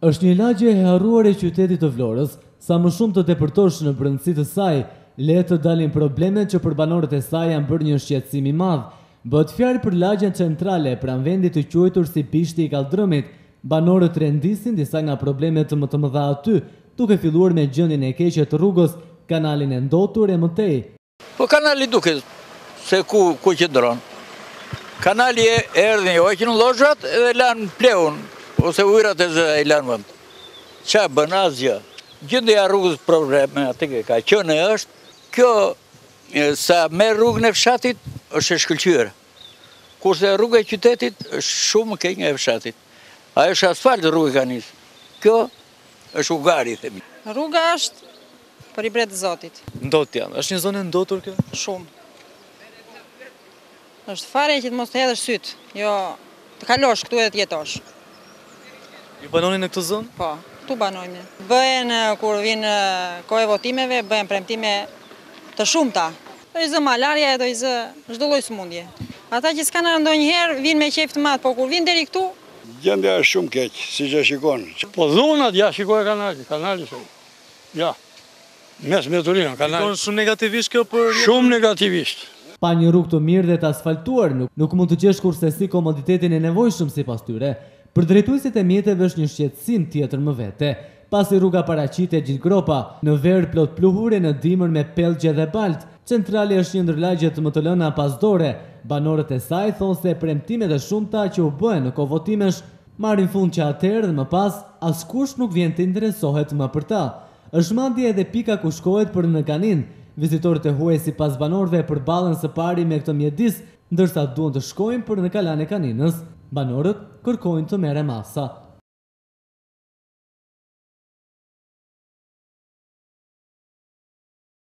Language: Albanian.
Është një lagje e harruar e qytetit të Vlorës, sa më shumë të tepërtosh në brendësi të saj, le të dalin problemet që për banorët e saj janë bërë një shqetësim i madh. Bëhet fjalë për lagjen centrale pranë vendit të quajtur si Bishti i Kallëdrëmit. Banorët rendisin disa nga problemet më të mëdha aty, duke filluar me gjendjen e keqe të rrugës, kanalin e ndotur e mëtej. Po kanali duket se ku qëndron. Kanali erdhi hoqën llozhat dhe lanë pleun, ose ujërat e zë i lanë vend. Çfarë bën asgjë? Gjendja e rrugës probleme atë ka qenë është kjo sa me rrugën e fshatit është e shkëlqyer. Kurse rruga e qytetit është shumë keq nga e fshatit. Ajo është asfalt rrugë ka nis. Kjo është ugari themi. Rruga është për i bre të Zotit. Ndot janë. Është një zonë ndotur kjo? Shumë. Është fare që të mos të hedhësh syt, jo të kalosh këtu e të jetosh. Ju banoni në këtë zonë? Po, këtu banojmë. Bëhen kur vinë kohë e votimeve, bëhen premtime të shumta. Do i zë malarja e do i zë çdo lloj sëmundje. Ata që s'kan ndonjëherë vinë me qejf të madh, po kur vinë deri këtu, gjendja është shumë keq, siç e shikon. Po dhunat, ja shikoj kanali shumë. Ja. Mes me Turina, kanali. Shikon shumë negativisht kjo për... Shumë negativisht. Pa një rrugë të mirë dhe të asfaltuar, nuk mund të gjesh kurse si komoditetin e nevojshëm sipas tyre. Për drejtuesit e mjeteve është një shqetësim tjetër më vete, pasi rruga paraqitet gjithë gropa, në verë plot pluhure, në dimër me pellgje dhe balt. Centrali është një ndër lagjet më të lëna pas dore. Banorët e saj thonë se premtimet e shumta që u bëhen në kohë votimesh marrin fund që atëherë dhe më pas askush nuk vjen të interesohet më për ta. Është madje edhe pika ku shkohet për në Kanin. Vizitorët e huaj sipas banorëve përballen së pari me këtë mjedis, ndërsa duan të shkojnë për në Kalan e Kaninës. Banorët kërkojnë të merren masa.